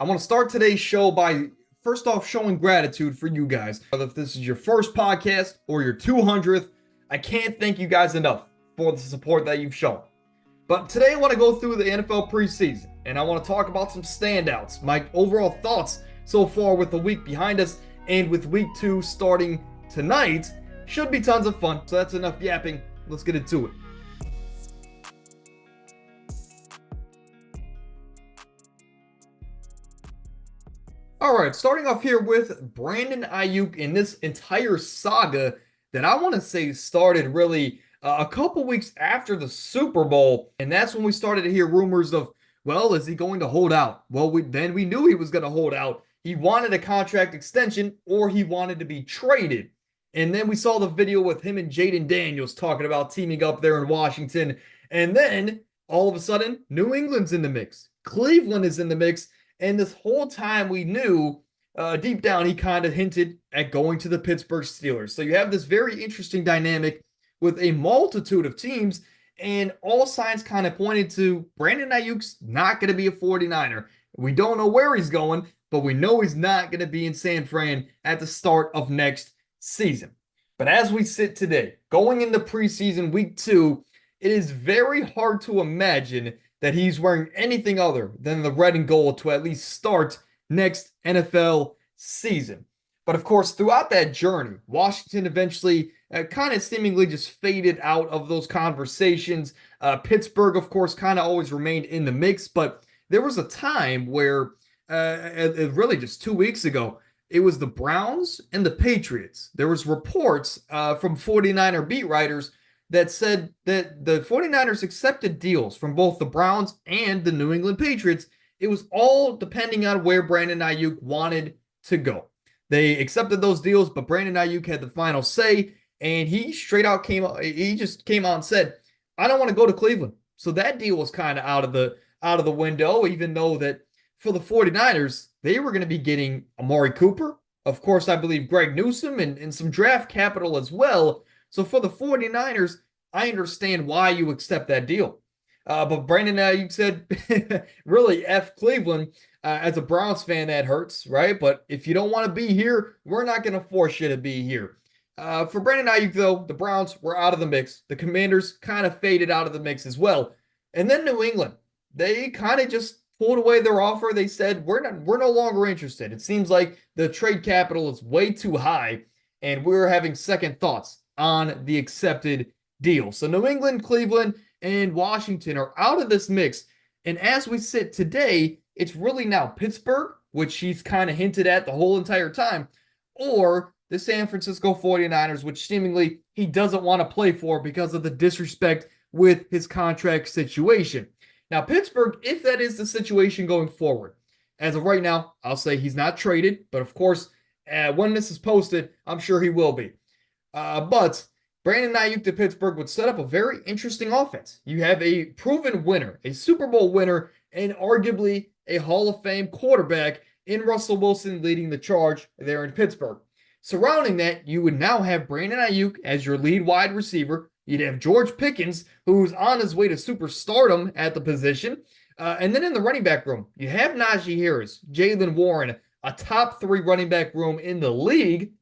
I want to start today's show by first off showing gratitude for you guys. Whether if this is your first podcast or your 200th, I can't thank you guys enough for the support that you've shown. But today I want to go through the NFL preseason and I want to talk about some standouts, my overall thoughts so far with the week behind us and with week 2 starting tonight. Should be tons of fun. So that's enough yapping. Let's get into it. All right, starting off here with Brandon Aiyuk in this entire saga that I want to say started really a couple weeks after the Super Bowl. And that's when we started to hear rumors of, well, is he going to hold out? Well, then we knew he was going to hold out. He wanted a contract extension or he wanted to be traded. And then we saw the video with him and Jaden Daniels talking about teaming up there in Washington. And then all of a sudden, New England's in the mix. Cleveland is in the mix. And this whole time we knew deep down he kind of hinted at going to the Pittsburgh Steelers. So you have this very interesting dynamic with a multitude of teams, and all signs kind of pointed to Brandon Aiyuk's not going to be a 49er. We don't know where he's going, but we know he's not going to be in San Fran at the start of next season. But as we sit today, going into preseason week 2, it is very hard to imagine that he's wearing anything other than the red and gold to at least start next NFL season. But of course, throughout that journey, Washington eventually kind of seemingly just faded out of those conversations. Pittsburgh, of course, kind of always remained in the mix, but there was a time where, really just 2 weeks ago, it was the Browns and the Patriots. There was reports from 49er beat writers that said that the 49ers accepted deals from both the Browns and the New England Patriots. It was all depending on where Brandon Aiyuk wanted to go. They accepted those deals, but Brandon Aiyuk had the final say, and he straight out came out and said, I don't want to go to Cleveland. So that deal was kind of out of the window, even though that for the 49ers, they were going to be getting Amari Cooper. Of course, I believe Greg Newsome and some draft capital as well. So for the 49ers, I understand why you accept that deal. But Brandon Aiyuk said, really, F Cleveland. As a Browns fan, that hurts, right? But if you don't want to be here, we're not going to force you to be here. For Brandon Aiyuk, though, the Browns were out of the mix. The Commanders kind of faded out of the mix as well. And then New England, they kind of just pulled away their offer. They said, we're no longer interested. It seems like the trade capital is way too high, and we're having second thoughts on the accepted deal. So New England, Cleveland, and Washington are out of this mix. And as we sit today, it's really now Pittsburgh, which he's kind of hinted at the whole entire time, or the San Francisco 49ers, which seemingly he doesn't want to play for because of the disrespect with his contract situation. Now, Pittsburgh, if that is the situation going forward, as of right now, I'll say he's not traded. But of course, when this is posted, I'm sure he will be. But Brandon Aiyuk to Pittsburgh would set up a very interesting offense. You have a proven winner, a Super Bowl winner, and arguably a Hall of Fame quarterback in Russell Wilson leading the charge there in Pittsburgh. Surrounding that, you would now have Brandon Aiyuk as your lead wide receiver. You'd have George Pickens, who's on his way to superstardom at the position. And then in the running back room, you have Najee Harris, Jaylen Warren, a top 3 running back room in the league.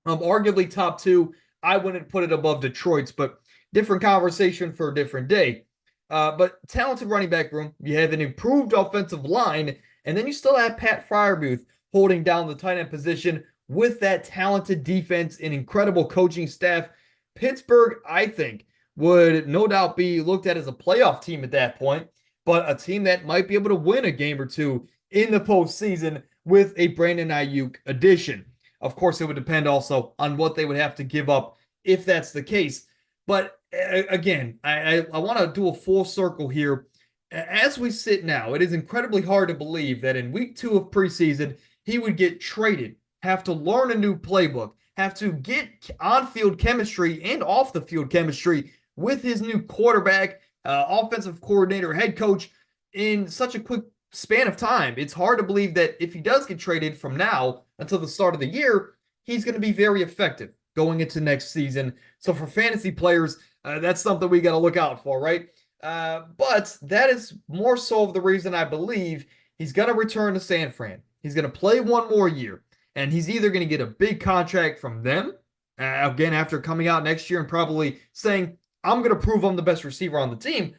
Arguably top 2. I wouldn't put it above Detroit's, but different conversation for a different day. But talented running back room. You have an improved offensive line, and then you still have Pat Freiermuth holding down the tight end position with that talented defense and incredible coaching staff. Pittsburgh, I think, would no doubt be looked at as a playoff team at that point, but a team that might be able to win a game or two in the postseason with a Brandon Aiyuk addition. Of course, it would depend also on what they would have to give up if that's the case. But again, I want to do a full circle here. As we sit now, it is incredibly hard to believe that in week 2 of preseason, he would get traded, have to learn a new playbook, have to get on-field chemistry and off-the-field chemistry with his new quarterback, offensive coordinator, head coach in such a quick span of time. It's hard to believe that if he does get traded from now until the start of the year, he's going to be very effective going into next season. So for fantasy players, that's something we got to look out for, right? But that is more so of the reason I believe he's going to return to San Fran. He's going to play one more year, and he's either going to get a big contract from them, again, after coming out next year and probably saying, I'm going to prove I'm the best receiver on the team,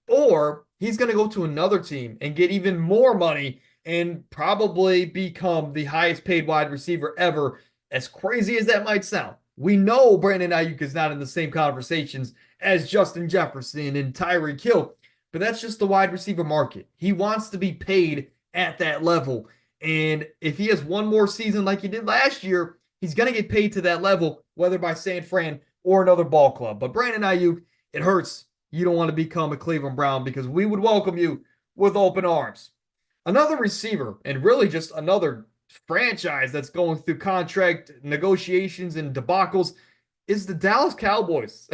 or he's going to go to another team and get even more money and probably become the highest paid wide receiver ever. As crazy as that might sound, we know Brandon Aiyuk is not in the same conversations as Justin Jefferson and Tyreek Hill, but that's just the wide receiver market. He wants to be paid at that level. And if he has one more season like he did last year, he's going to get paid to that level, whether by San Fran or another ball club. But Brandon Aiyuk, it hurts. You don't want to become a Cleveland Brown because we would welcome you with open arms. Another receiver, and really just another franchise that's going through contract negotiations and debacles, is the Dallas Cowboys.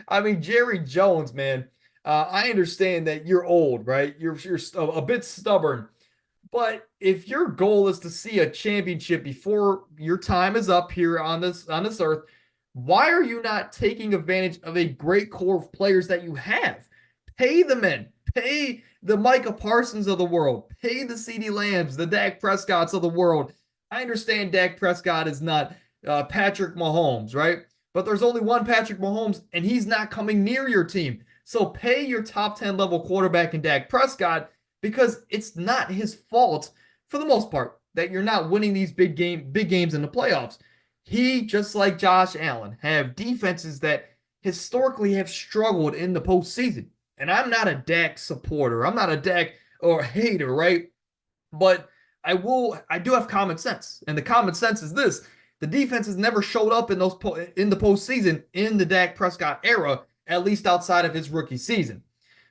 I mean, Jerry Jones, man. I understand that you're old, right? You're a bit stubborn. But if your goal is to see a championship before your time is up here on this earth, why are you not taking advantage of a great core of players that you have? Pay the men, pay the Micah Parsons of the world, pay the Ceedee Lambs, the Dak Prescotts of the world. I understand Dak Prescott is not Patrick Mahomes, right? But there's only one Patrick Mahomes, and he's not coming near your team. So pay your top 10 level quarterback in Dak Prescott, because it's not his fault, for the most part, that you're not winning these big games in the playoffs. He, just like Josh Allen, have defenses that historically have struggled in the postseason. And I'm not a Dak supporter. I'm not a Dak or hater, right? But I do have common sense. And the common sense is this: the defense has never showed up in the postseason in the Dak Prescott era, at least outside of his rookie season.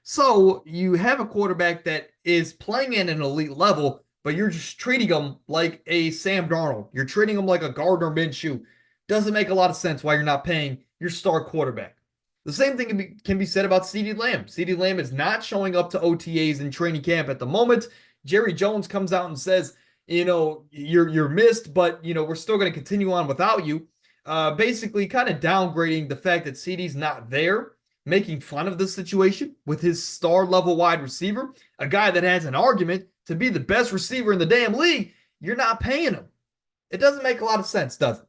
So you have a quarterback that is playing at an elite level, but you're just treating him like a Sam Darnold. You're treating him like a Gardner Minshew. Doesn't make a lot of sense why you're not paying your star quarterback. The same thing can be said about Ceedee Lamb. Ceedee Lamb is not showing up to OTAs and training camp at the moment. Jerry Jones comes out and says, you're missed, but, we're still going to continue on without you. Basically kind of downgrading the fact that Ceedee's not there, making fun of this situation with his star level wide receiver, a guy that has an argument to be the best receiver in the damn league. You're not paying him. It doesn't make a lot of sense, does it?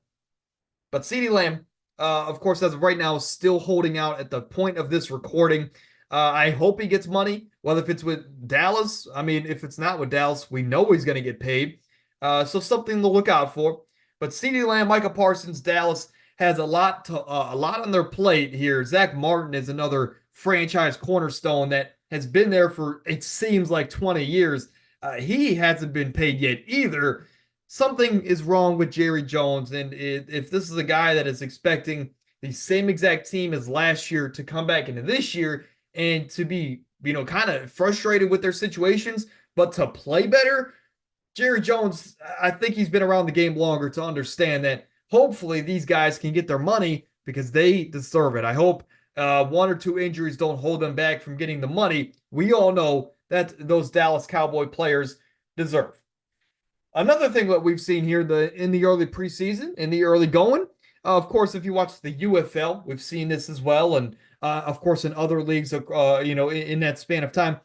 But Ceedee Lamb, of course, as of right now, is still holding out at the point of this recording. I hope he gets money, whether if it's with Dallas. I mean, if it's not with Dallas, we know he's going to get paid. So something to look out for. But Ceedee Lamb, Micah Parsons, Dallas has a lot on their plate here. Zach Martin is another franchise cornerstone that has been there for, it seems like, 20 years. He hasn't been paid yet either. Something is wrong with Jerry Jones, and if this is a guy that is expecting the same exact team as last year to come back into this year and to be, kind of frustrated with their situations, but to play better, Jerry Jones, I think he's been around the game longer to understand that hopefully these guys can get their money because they deserve it. I hope one or two injuries don't hold them back from getting the money we all know that those Dallas Cowboy players deserve. Another thing that we've seen here in the early preseason, in the early going, of course, if you watch the UFL, we've seen this as well, and of course in other leagues, in that span of time,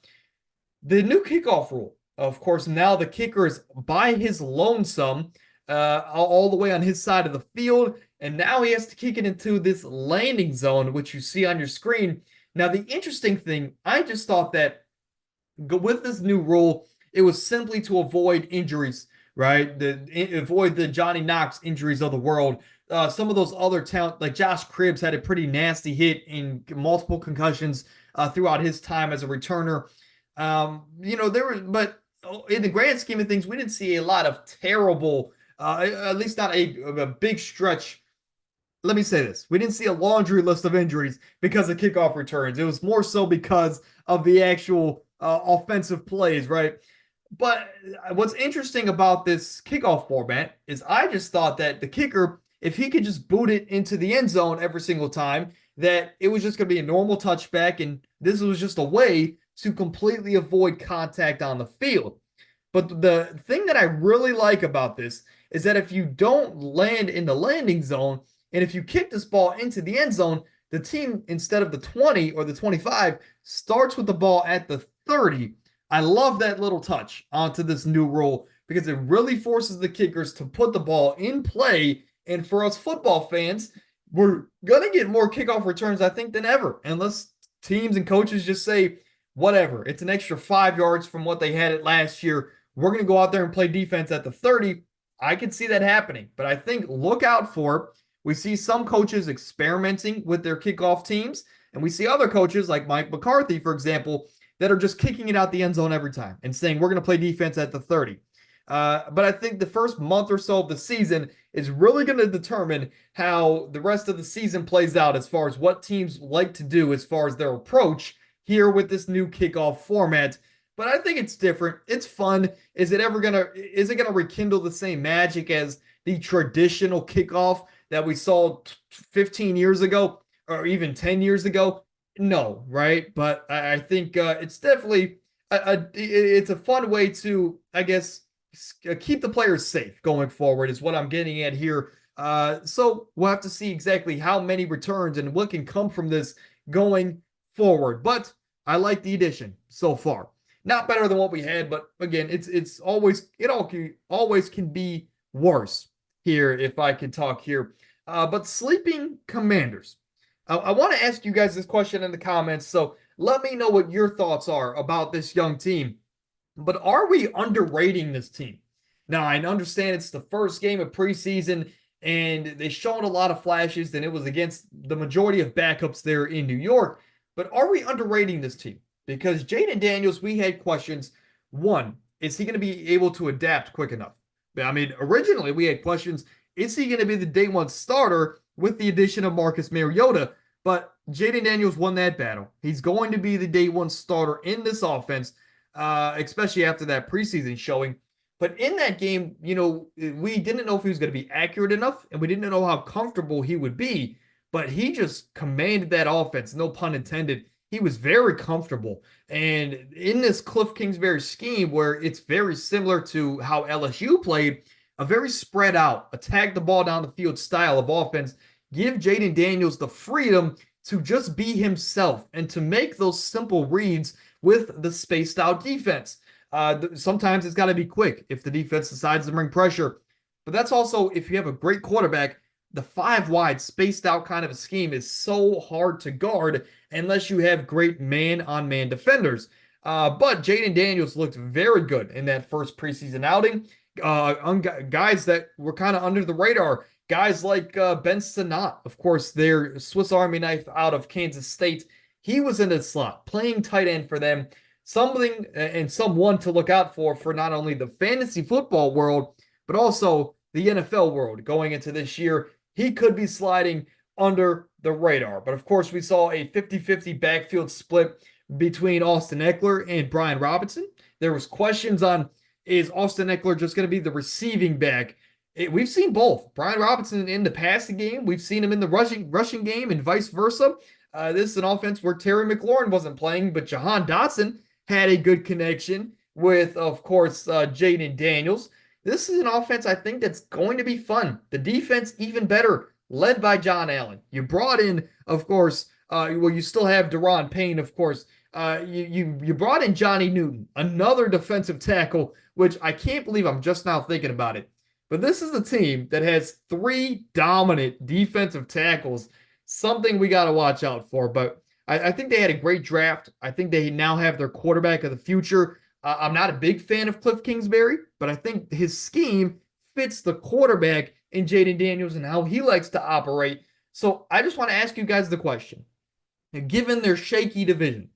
the new kickoff rule. Of course, now the kicker is by his lonesome, all the way on his side of the field, and now he has to kick it into this landing zone, which you see on your screen. Now, the interesting thing, I just thought that with this new rule, it was simply to avoid injuries, right? Avoid the Johnny Knox injuries of the world. Some of those other talent, like Josh Cribbs, had a pretty nasty hit in multiple concussions throughout his time as a returner. But in the grand scheme of things, we didn't see a lot of terrible, at least not a big stretch. Let me say this. We didn't see a laundry list of injuries because of kickoff returns. It was more so because of the actual offensive plays, right? But what's interesting about this kickoff format is I just thought that the kicker, if he could just boot it into the end zone every single time, that it was just going to be a normal touchback, and this was just a way to completely avoid contact on the field. But the thing that I really like about this is that if you don't land in the landing zone, and if you kick this ball into the end zone, the team, instead of the 20 or the 25, starts with the ball at the 30, I love that little touch onto this new rule because it really forces the kickers to put the ball in play. And for us football fans, we're going to get more kickoff returns, I think, than ever, unless teams and coaches just say, whatever, it's an extra 5 yards from what they had it last year. We're going to go out there and play defense at the 30. I could see that happening, but I think look out for it. We see some coaches experimenting with their kickoff teams, and we see other coaches like Mike McCarthy, for example, that are just kicking it out the end zone every time and saying we're going to play defense at the 30. But I think the first month or so of the season is really going to determine how the rest of the season plays out as far as what teams like to do as far as their approach here with this new kickoff format. But I think it's different. It's fun. Is it gonna rekindle the same magic as the traditional kickoff that we saw 15 years ago or even 10 years ago? No, right? But I think it's definitely it's a fun way to, I guess, keep the players safe going forward is what I'm getting at here. So we'll have to see exactly how many returns and what can come from this going forward. But I like the addition so far. Not better than what we had, but again, it's always always can be worse here if I can talk here. But sleeping commanders. I want to ask you guys this question in the comments, so let me know what your thoughts are about this young team. But are we underrating this team? Now, I understand it's the first game of preseason, and they showed a lot of flashes, and it was against the majority of backups there in New York. But are we underrating this team? Because Jaden Daniels, we had questions. One, is he going to be able to adapt quick enough? I mean, originally we had questions. Is he going to be the day one starter with the addition of Marcus Mariota? But Jaden Daniels won that battle. He's going to be the day one starter in this offense, especially after that preseason showing. But in that game, we didn't know if he was going to be accurate enough, and we didn't know how comfortable he would be. But he just commanded that offense, no pun intended. He was very comfortable. And in this Cliff Kingsbury scheme, where it's very similar to how LSU played, a very spread out, attack the ball down the field style of offense, give Jaden Daniels the freedom to just be himself and to make those simple reads with the spaced out defense. Sometimes it's got to be quick if the defense decides to bring pressure. But that's also if you have a great quarterback. The 5 wide spaced out kind of a scheme is so hard to guard unless you have great man-on-man defenders. But Jaden Daniels looked very good in that first preseason outing. Guys that were kind of under the radar, guys like Ben Sinnott, of course, their Swiss Army knife out of Kansas State. He was in the slot, playing tight end for them. Something and someone to look out for not only the fantasy football world, but also the NFL world going into this year. He could be sliding under the radar. But of course, we saw a 50-50 backfield split between Austin Ekeler and Brian Robinson. There was questions on, is Austin Ekeler just going to be the receiving back? We've seen both. Brian Robinson in the passing game. We've seen him in the rushing game and vice versa. This is an offense where Terry McLaurin wasn't playing, but Jahan Dotson had a good connection with, of course, Jaden Daniels. This is an offense I think that's going to be fun. The defense even better, led by John Allen. You brought in, of course, you still have Daron Payne, of course. You brought in Johnny Newton, another defensive tackle, which I can't believe I'm just now thinking about it. But this is a team that has 3 dominant defensive tackles, something we got to watch out for. But I think they had a great draft. I think they now have their quarterback of the future. I'm not a big fan of Cliff Kingsbury, but I think his scheme fits the quarterback in Jaden Daniels and how he likes to operate. So I just want to ask you guys the question. Given their shaky division,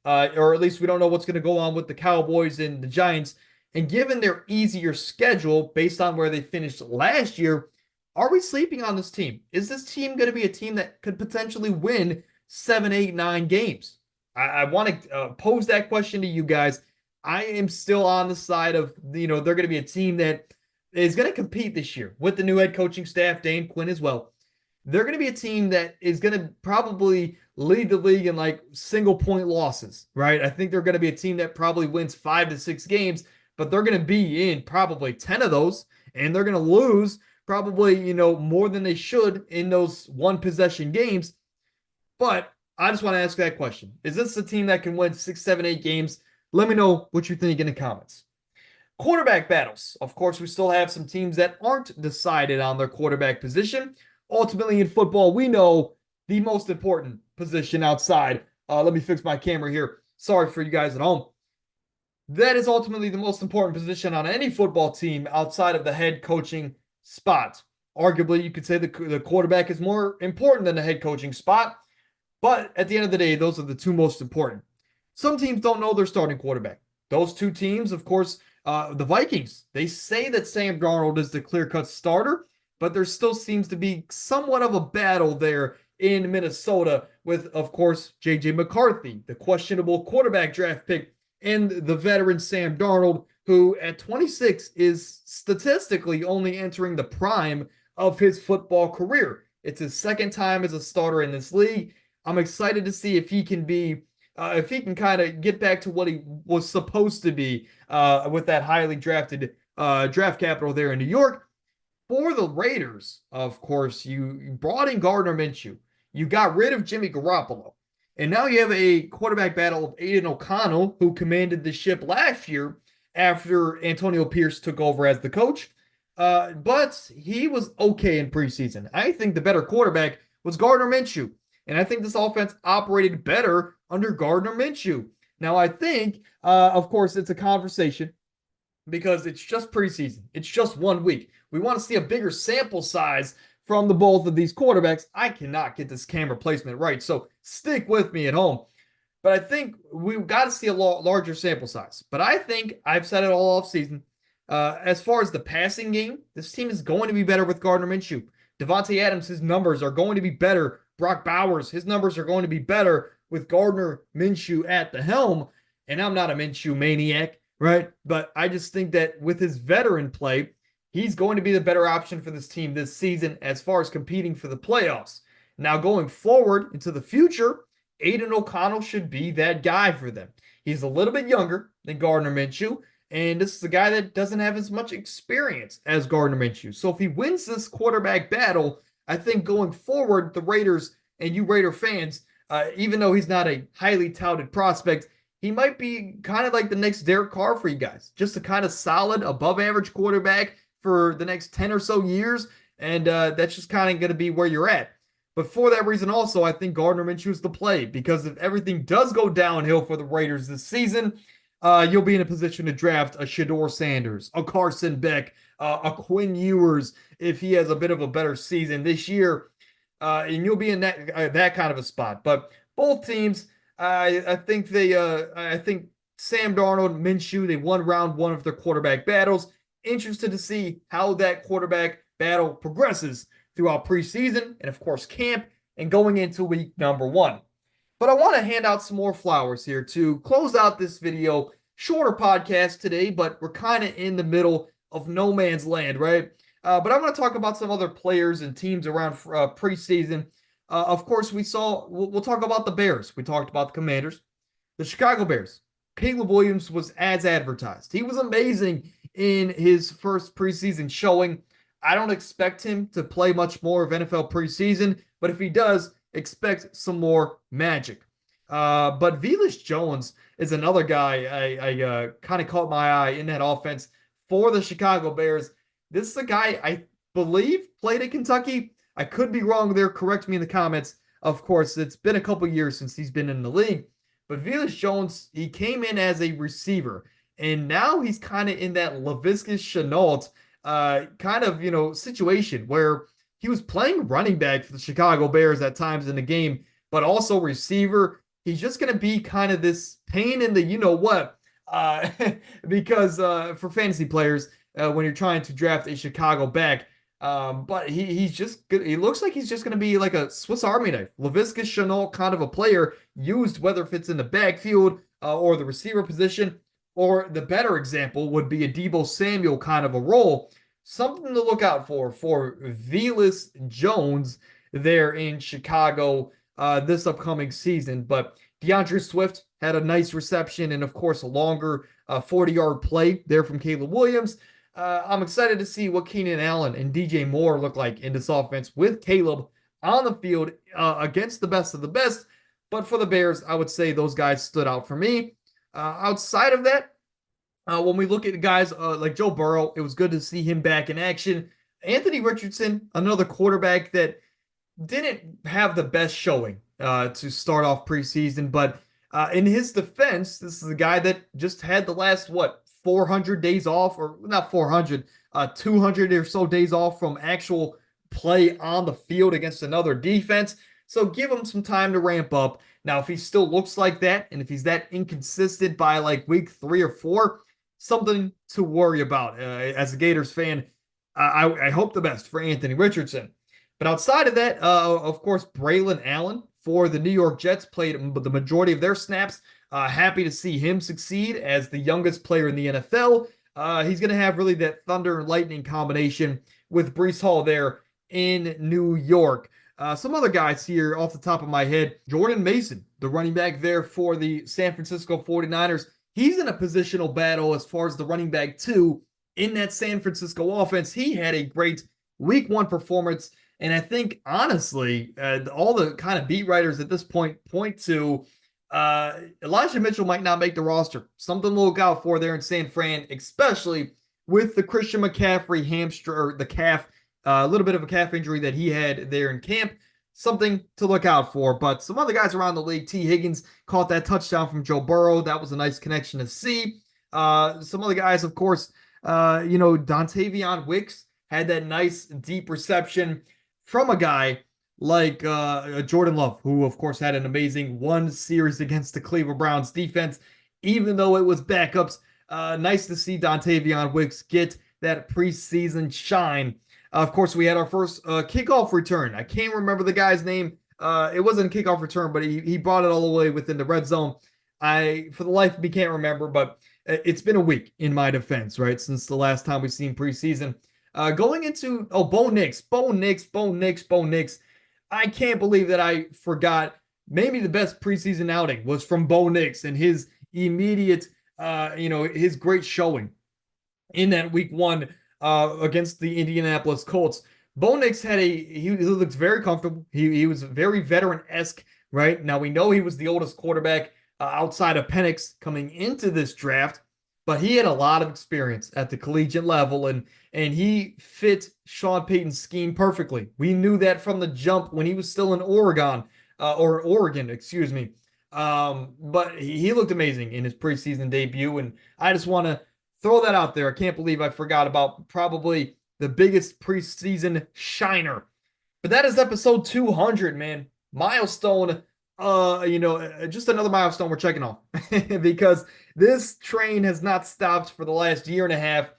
or at least we don't know what's going to go on with the Cowboys and the Giants, and given their easier schedule based on where they finished last year, are we sleeping on this team? Is this team going to be a team that could potentially win 7, 8, 9 games? I want to pose that question to you guys. I am still on the side of, they're going to be a team that is going to compete this year with the new head coaching staff, Dan Quinn as well. They're going to be a team that is going to probably lead the league in like single point losses, right? I think they're going to be a team that probably wins 5 to 6 games, but they're going to be in probably 10 of those, and they're going to lose probably, more than they should in those one possession games. But I just want to ask that question. Is this a team that can win 6, 7, 8 games? Let me know what you think in the comments. Quarterback battles. Of course, we still have some teams that aren't decided on their quarterback position. Ultimately, in football, we know the most important position outside. Let me fix my camera here. Sorry for you guys at home. That is ultimately the most important position on any football team outside of the head coaching spot. Arguably, you could say the quarterback is more important than the head coaching spot, but at the end of the day, those are the two most important. Some teams don't know their starting quarterback. Those two teams, of course, the Vikings, they say that Sam Darnold is the clear-cut starter, but there still seems to be somewhat of a battle there in Minnesota with, of course, J.J. McCarthy, the questionable quarterback draft pick, and the veteran Sam Darnold, who at 26 is statistically only entering the prime of his football career. It's his second time as a starter in this league. I'm excited to see if he can kind of get back to what he was supposed to be with that highly drafted draft capital there in New York. For the Raiders, of course, you brought in Gardner Minshew. You got rid of Jimmy Garoppolo. And now you have a quarterback battle of Aiden O'Connell, who commanded the ship last year after Antonio Pierce took over as the coach. But he was okay in preseason. I think the better quarterback was Gardner Minshew. And I think this offense operated better under Gardner Minshew. Now, I think, of course, it's a conversation because it's just preseason. It's just 1 week. We want to see a bigger sample size from the both of these quarterbacks. I cannot get this camera placement right, so stick with me at home. But I think we've got to see a larger sample size. But I think I've said it all off season. As far as the passing game, this team is going to be better with Gardner Minshew. Devontae Adams, his numbers are going to be better. Brock Bowers, his numbers are going to be better with Gardner Minshew at the helm. And I'm not a Minshew maniac, right? But I just think that with his veteran play, he's going to be the better option for this team this season as far as competing for the playoffs. Now, going forward into the future, Aiden O'Connell should be that guy for them. He's a little bit younger than Gardner Minshew, and this is a guy that doesn't have as much experience as Gardner Minshew. So if he wins this quarterback battle, I think going forward, the Raiders and you Raider fans, even though he's not a highly touted prospect, he might be kind of like the next Derek Carr for you guys. Just a kind of solid, above-average quarterback for the next 10 or so years, and that's just kind of going to be where you're at. But for that reason also, I think Gardner Minshew is the play, because if everything does go downhill for the Raiders this season, you'll be in a position to draft a Shedeur Sanders, a Carson Beck, a Quinn Ewers if he has a bit of a better season this year, and you'll be in that kind of a spot. But both teams, I think Sam Darnold, Minshew, they won round one of their quarterback battles. Interested to see how that quarterback battle progresses throughout preseason and, of course, camp and going into week number 1. But I want to hand out some more flowers here to close out this video. Shorter podcast today, but we're kind of in the middle of no man's land, right? But I want to talk about some other players and teams around preseason. Of course, we'll talk about the Bears. We talked about the Commanders. The Chicago Bears. Caleb Williams was as advertised. He was amazing in his first preseason showing. I don't expect him to play much more of NFL preseason, but if he does, expect some more magic. But Velus Jones is another guy I kind of caught my eye in that offense for the Chicago Bears. This is a guy I believe played at Kentucky. I could be wrong there. Correct me in the comments. Of course, it's been a couple years since he's been in the league. But Velus Jones, he came in as a receiver, and now he's kind of in that Laviska Shenault kind of, situation where he was playing running back for the Chicago Bears at times in the game, but also receiver. He's just going to be kind of this pain in the you-know-what because for fantasy players when you're trying to draft a Chicago back. But he looks like he's just going to be like a Swiss Army knife. Laviska Shenault kind of a player used whether if it's in the backfield or the receiver position. Or the better example would be a Deebo Samuel kind of a role. Something to look out for Velus Jones there in Chicago this upcoming season. But DeAndre Swift had a nice reception and, of course, a longer 40-yard play there from Caleb Williams. I'm excited to see what Keenan Allen and DJ Moore look like in this offense with Caleb on the field against the best of the best. But for the Bears, I would say those guys stood out for me. Outside of that, when we look at guys like Joe Burrow, it was good to see him back in action. Anthony Richardson, another quarterback that didn't have the best showing to start off preseason, but in his defense, this is a guy that just had the last, what, 400 days off, or not 400, 200 or so days off from actual play on the field against another defense. So give him some time to ramp up. Now, if he still looks like that, and if he's that inconsistent by like week 3 or 4, something to worry about. As a Gators fan, I hope the best for Anthony Richardson. But outside of that, of course, Braylon Allen for the New York Jets played the majority of their snaps. Happy to see him succeed as the youngest player in the NFL. He's going to have really that thunder and lightning combination with Breece Hall there in New York. Some other guys here off the top of my head. Jordan Mason, the running back there for the San Francisco 49ers. He's in a positional battle as far as the running back two in that San Francisco offense. He had a great week 1 performance. And I think, honestly, all the kind of beat writers at this point to Elijah Mitchell might not make the roster. Something to look out for there in San Fran, especially with the Christian McCaffrey hamstring, or the calf, a little bit of a calf injury that he had there in camp. Something to look out for. But some other guys around the league, T. Higgins caught that touchdown from Joe Burrow. That was a nice connection to see. Some other guys, of course, Dontavion Wicks had that nice deep reception from a guy like Jordan Love, who, of course, had an amazing 1 series against the Cleveland Browns defense, even though it was backups. Nice to see Dontavion Wicks get that preseason shine. Of course, we had our first kickoff return. I can't remember the guy's name. It wasn't a kickoff return, but he brought it all the way within the red zone. For the life of me, can't remember, but it's been a week in my defense, right, since the last time we've seen preseason. Going into, Bo Nix. I can't believe that I forgot. Maybe the best preseason outing was from Bo Nix and his immediate, his great showing in that week 1 against the Indianapolis Colts. Bo Nix he looked very comfortable. He was very veteran-esque, right? Now, we know he was the oldest quarterback outside of Penix coming into this draft, but he had a lot of experience at the collegiate level, and he fit Sean Payton's scheme perfectly. We knew that from the jump when he was still in Oregon, excuse me. But he looked amazing in his preseason debut, and I just want to throw that out there. I can't believe I forgot about probably the biggest preseason shiner. But that is episode 200, man. Milestone. Just another milestone we're checking off because this train has not stopped for the last year and a half.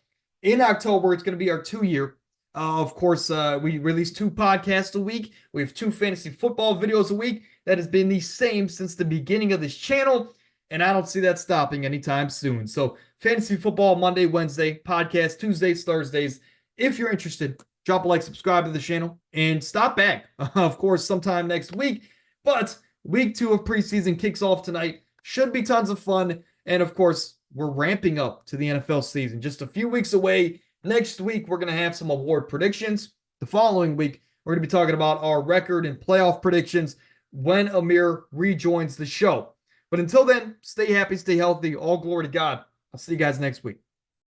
In October, it's going to be our 2-year. Of course, we release 2 podcasts a week. We have 2 fantasy football videos a week. That has been the same since the beginning of this channel, and I don't see that stopping anytime soon. So, fantasy football Monday, Wednesday, podcast Tuesdays, Thursdays. If you're interested, drop a like, subscribe to the channel, and stop back, of course, sometime next week. But week 2 of preseason kicks off tonight. Should be tons of fun. And of course, we're ramping up to the NFL season. Just a few weeks away. Next week, we're going to have some award predictions. The following week, we're going to be talking about our record and playoff predictions when Amir rejoins the show. But until then, stay happy, stay healthy. All glory to God. I'll see you guys next week.